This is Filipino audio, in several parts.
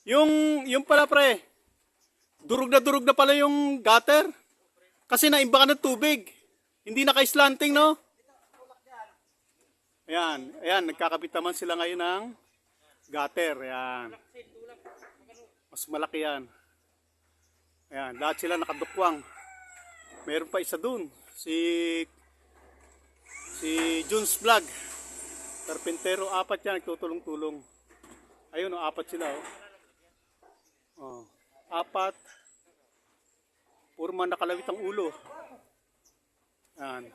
Yung pala pre, durog na pala yung gutter. Kasi naimba ka ng tubig. Hindi naka-slanting, no? Ayan, ayan, nagkakabit naman sila ngayon ng gutter. Ayan. Mas malaki yan. Ayan, lahat sila nakadukwang. Meron pa isa dun. Si Junes Vlog. Carpintero, apat yan, nagtutulong-tulong. Ayun, oh, apat sila, oh. Oh, apat. Puro man nakalawit ang ulo. Ayan.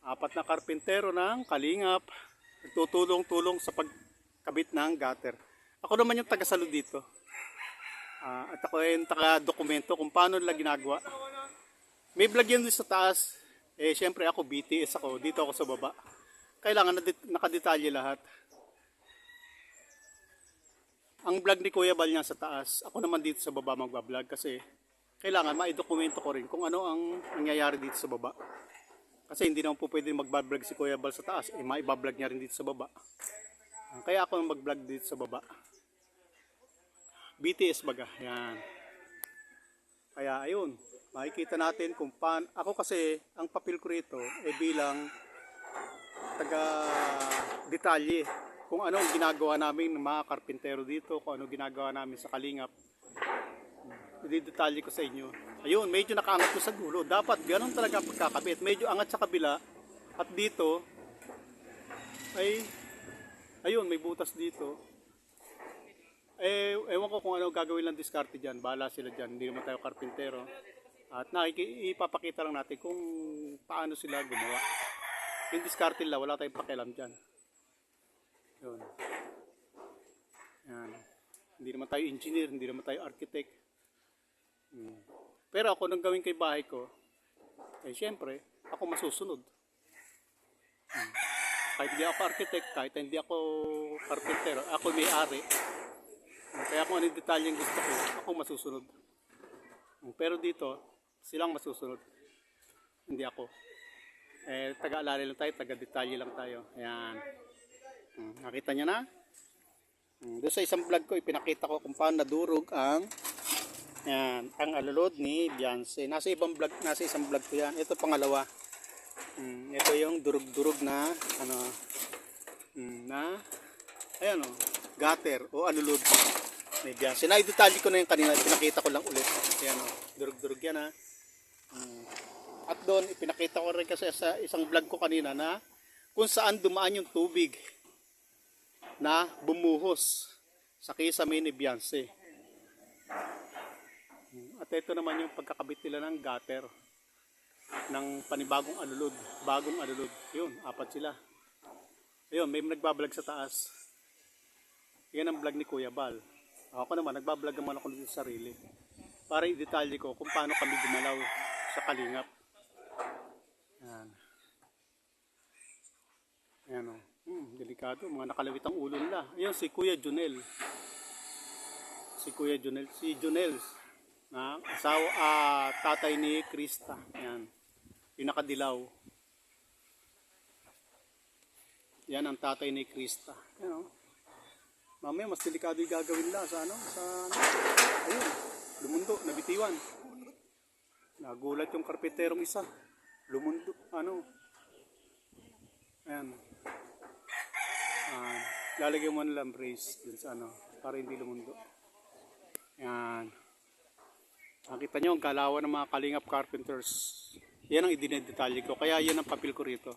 Apat na karpintero ng Kalingap. Nagtutulong-tulong sa pagkabit ng gutter. Ako naman yung taga-salo dito. At ako yung taga-dokumento kung paano nila ginagawa. May vlog yan sa taas. Eh, syempre ako, BTS ako. Dito ako sa baba. Kailangan nakadetalye lahat. Ang vlog ni Kuya Bal niya sa taas. Ako naman dito sa baba magbablog kasi kailangan maidokumento ko rin kung ano ang nangyayari dito sa baba. Kasi hindi naman po pwede magbablog si Kuya Bal sa taas. Eh, maibablog niya rin dito sa baba. Kaya ako mag-vlog dito sa baba. BTS baga. Yan. Kaya ayun. Makikita natin kung paano. Ako kasi, ang papel ko rito ay bilang taga-detalye. Kung ano ang ginagawa namin ng mga karpintero dito. Kung ano ginagawa namin sa Kalingap. I-detalye ko sa inyo. Ayun, medyo nakaangat ko sa dulo. Dapat ganun talaga pagkakabit. Medyo angat sa kabila. At dito, ay, ayun, may butas dito. Eh, ewan ko kung ano gagawin lang diskarte dyan. Bahala sila dyan. Hindi naman tayo karpintero. At ipapakita lang natin kung paano sila gumawa. Yung diskarte nila, wala tayong pakialam dyan. Yun. Yan. Hindi naman tayo engineer, hindi naman tayo architect. Pero ako nang gawin kay bahay ko, eh syempre, ako masusunod. Kahit hindi ako architect, kahit hindi ako carpenter, ako may-ari. Kaya kung ano yung detalyeng gusto ko, ako masusunod. Pero dito, silang masusunod. Hindi ako. Eh, taga-alala lang tayo, taga-detalye lang tayo. Ayan. Nakita niya na? Doon sa isang vlog ko, ipinakita ko kung paano nadurog ang alulod ni Beyonce. Nasa isang vlog ko yan. Ito pangalawa. Ito yung durog-durog na ayan o, gutter o alulod ni Beyonce. Na-detalye ko na yung kanina, pinakita ko lang ulit. Ayan o, durog-durog yan ha. At doon, ipinakita ko rin kasi sa isang vlog ko kanina na kung saan dumaan yung tubig na bumuhos sa kisame ni Beyonce. At ito naman yung pagkakabit nila ng gutter ng panibagong alulod. Bagong alulod. Yun, apat sila. Ayun, may nagbablog sa taas. Yan ang vlog ni Kuya Bal. Ako naman, nagbablog naman ako dito sa sarili. Para i-detalye ko kung paano kami gumalaw sa Kalingap. Yan. Ayan o. Delikado. Mga nakalawit ang ulo nila. Ayun, si Kuya Junel. Si Junel. Na asawa, tatay ni Krista. Ayan. Yung nakadilaw. Yan ang tatay ni Krista. Ayan o. Mamaya mas delikado yung gagawin nila sa ayun, lumundo, nabitiwan. Nagulat yung karpinterong isa. Lumundo, ayan. Lalagyan mo nilang brace dun sa para hindi lumundo. Ayan. Nakita nyo ang kalawan ng mga Kalingap carpenters. Yan ang idinidetalye ko. Kaya yan ang papel ko rito.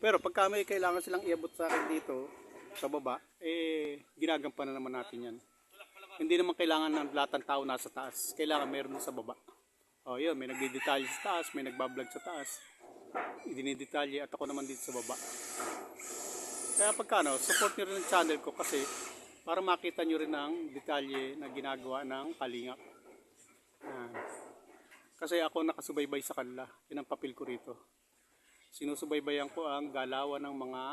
Pero pagka may kailangan silang iabot sa akin dito, sa baba, eh, ginagampanan naman natin yan. Hindi naman kailangan ng lahat ng tao nasa taas. Kailangan meron sa baba. O yun, may nagdidetalye sa taas, may nagbablog sa taas. Idinidetalye at ako naman dito sa baba. Kaya support nyo rin ang channel ko kasi para makita nyo rin ang detalye na ginagawa ng Kalingap. Kasi ako nakasubaybay sa kanila. Yun ang papel ko rito. Sinusubaybayan ko ang galawan ng mga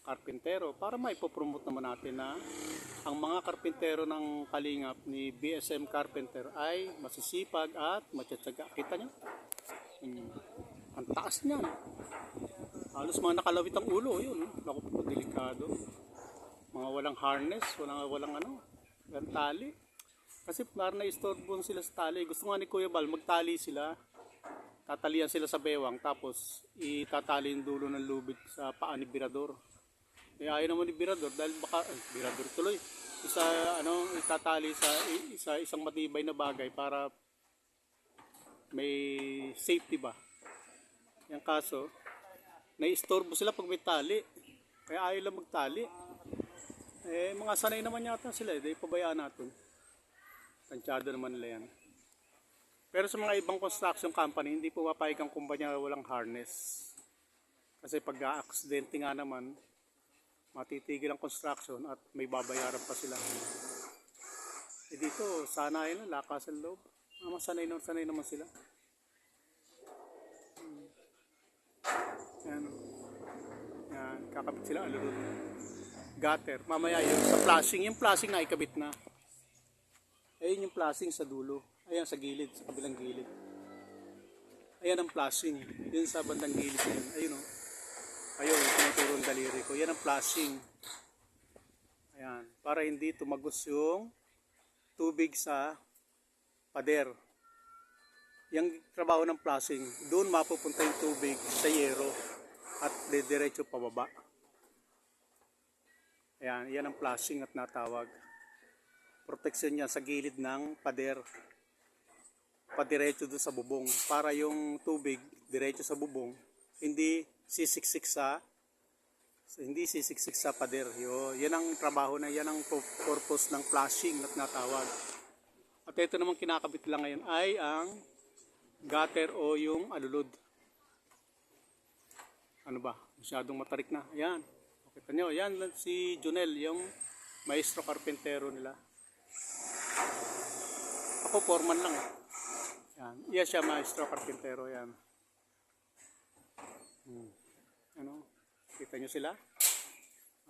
karpintero para maipopromote naman natin na ang mga karpintero ng Kalingap ni BSM Carpenter ay masisipag at matsatsaga. Kita nyo? Ang taas niyan. Halos mga nakalawit ang ulo. Yun, naku po, delikado. Mga walang harness, walang ano, walang tali. Kasi parang na-istorbo sila sa tali. Gusto nga ni Kuya Bal, magtali sila. Tatalian sila sa bewang, tapos itatali yung dulo ng lubid sa paa ni Birador. Eh ayaw naman ni Birador dahil baka, Birador tuloy. Itatali sa isang matibay na bagay para may safety ba. Yung kaso, na-istorbo sila pag may tali. Kaya ayaw lang magtali. Eh, mga sanay naman yata sila. Di pabayaan natin. Tansyado naman nila yan. Pero sa mga ibang construction company, hindi po mapayag ang kumpanya walang harness. Kasi pag a-aksidente nga naman, matitigil ang construction at may babayaran pa sila. Eh dito, sanayin lang, lakas ang loob. Sanay naman sila. Yan. Yan, kakabit sila alulod. Gutter. Mamaya yun sa flashing. Yung flashing na ikabit na. Ayun yung flashing sa dulo. Ayan sa gilid, sa kabilang gilid. Ayan ang flashing. Yun sa bandang gilid yun. Ayun o. Ayun, tinuturo ang daliri ko. Yan ang flashing. Ayan. Para hindi tumagos yung tubig sa pader. Yung trabaho ng flashing, doon mapupunta yung tubig sa yero at diretso pababa. Ayan, yan ang flashing at natawag. Proteksyon niya sa gilid ng pader. Padiretso doon sa bubong. Para yung tubig diretso sa bubong, hindi sisiksik sa pader. Yan ang trabaho na, yan ang purpose ng flashing at natawag. At ito naman kinakabit lang ngayon ay ang gutter o yung alulod. Ano ba? Masyadong matarik na. Ayan. Kita nyo. Yan si Junel, yung maestro karpentero nila. Ako foreman lang. Yan. Iya siya maestro karpentero. Yan. Ano? Kita nyo sila?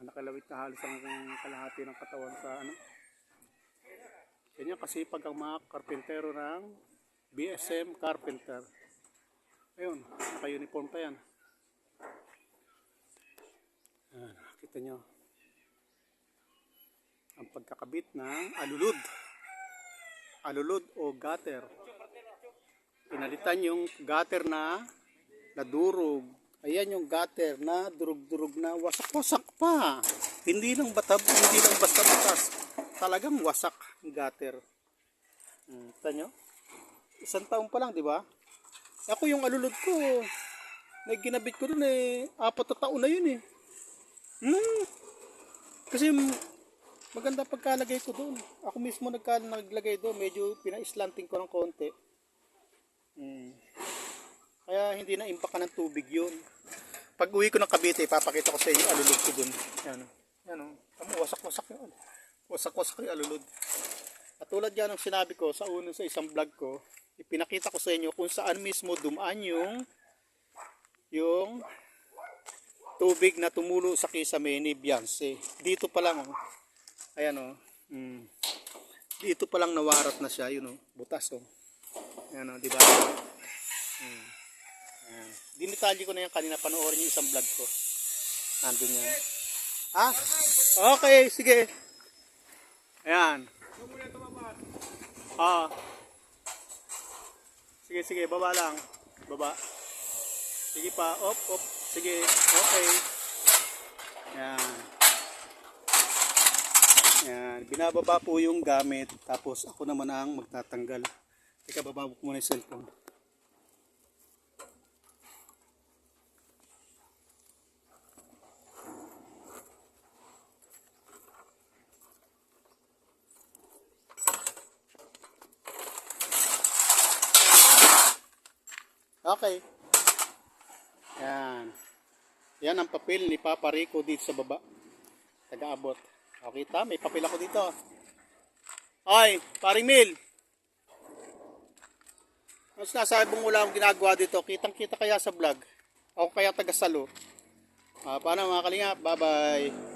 Nakalawit na halos ang kalahati ng katawan sa ano. Ganyan kasi pag ang mga karpentero ng BSM Carpenter. Ayun, naka-uniform pa yan. Ayan, kita nyo. Ang pagkakabit ng alulod. Alulod o gutter. Pinalitan yung gutter na nadurog. Ayan yung gutter na durug-durug na wasak-wasak pa. Hindi lang basta-batas. Talagang wasak yung gutter. Kita nyo? Isang taon pa lang, di ba? Ako yung alulod ko, ginabit ko dun 4 na taon na yun eh. Kasi maganda pagkalagay ko doon. Ako mismo naglagay doon, medyo pina-slanting ko ng konti. Kaya hindi na impakan ng tubig yun. Pag uwi ko ng Cavite, papakita ko sa inyo yung alulod ko doon. Yan o. Wasak-wasak yun. Wasak-wasak yung alulod. At tulad yan ang sinabi ko sa isang vlog ko, ipinakita ko sa inyo kung saan mismo dumaan yung tubig na tumulo sa kisame ni Beyonce. Dito pa lang oh. Ayan oh. Dito pa lang nawarat na siya, yun oh. Butas oh. Ayan oh, di ba? Dinitalye ko na yan kanina, panoorin niyo isang vlog ko. Nandun yan. Okay, sige. Ayan. Sige, baba lang. Baba. Sige pa, op. Sige, okay. Yan. Yan. Binababa po yung gamit. Tapos ako naman ang magtatanggal. Teka, bababa ko muna yung cellphone. Okay. Yan. Yan ang papel ni Papa Rico dito sa baba. Taga-abot. Okay, may papel ako dito. Ay, paring Mil. Ang sinasabi mong wala akong ginagawa dito, kitang-kita kaya sa vlog. Ako kaya taga-salo. Paano mga kalingap? Bye-bye.